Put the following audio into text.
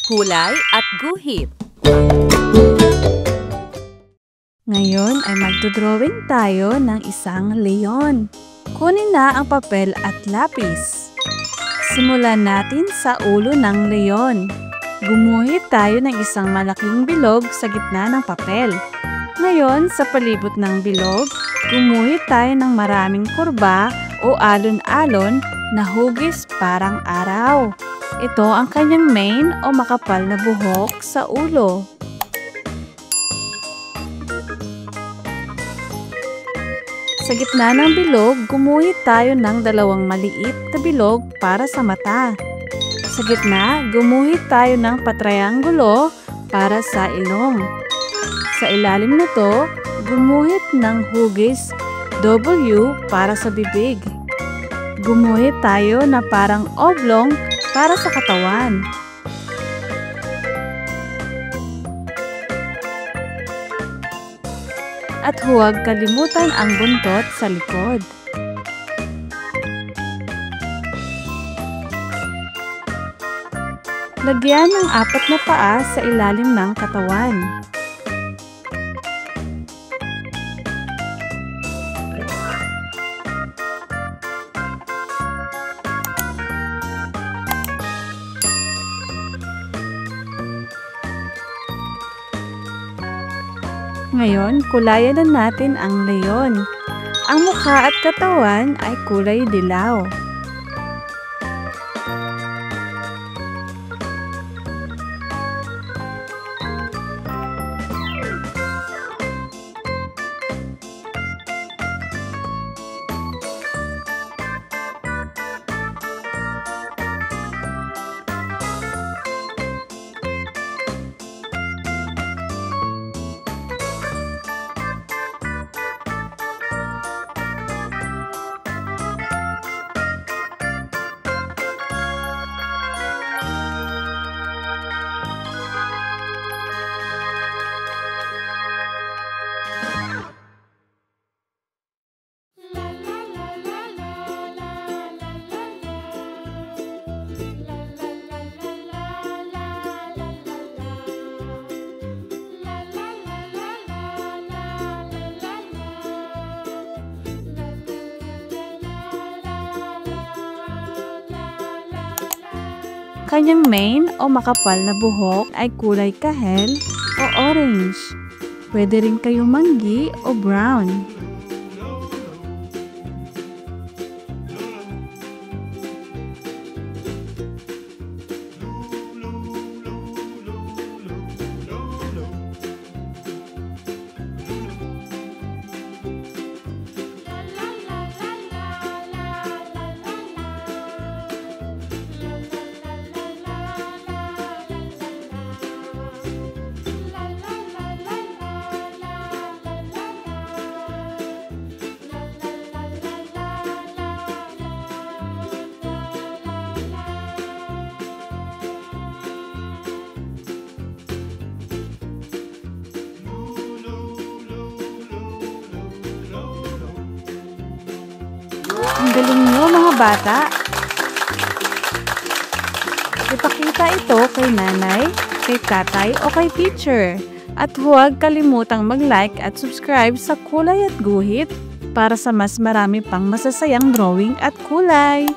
kulay at guhit. Ngayon ay magdodrawing tayo ng isang leon. Kunin na ang papel at lapis. Simulan natin sa ulo ng leon. Gumuhit tayo ng isang malaking bilog sa gitna ng papel. Ngayon, sa palibot ng bilog, gumuhit tayo ng maraming kurba o alon-alon na hugis parang araw. Ito ang kanyang mane o makapal na buhok sa ulo. Sa gitna ng bilog, gumuhit tayo ng dalawang maliit na bilog para sa mata. Sa gitna, gumuhit tayo ng patrianggulo para sa ilong. Sa ilalim nito, gumuhit ng hugis W para sa bibig. Gumuhit tayo na parang oblong para sa katawan. At huwag kalimutan ang buntot sa likod. Lagyan ng 4 na paa sa ilalim ng katawan. Ngayon, kulayan na natin ang leon. Ang mukha at katawan ay kulay dilaw. Kanyang mane o makapal na buhok ay kulay kahel o orange. Pwede rin kayong manggi o brown. Ang galing nyo mga bata! Ipakita ito kay nanay, kay tatay o kay teacher. At huwag kalimutang mag-like at subscribe sa Kulay at Guhit para sa mas marami pang masasayang drawing at kulay.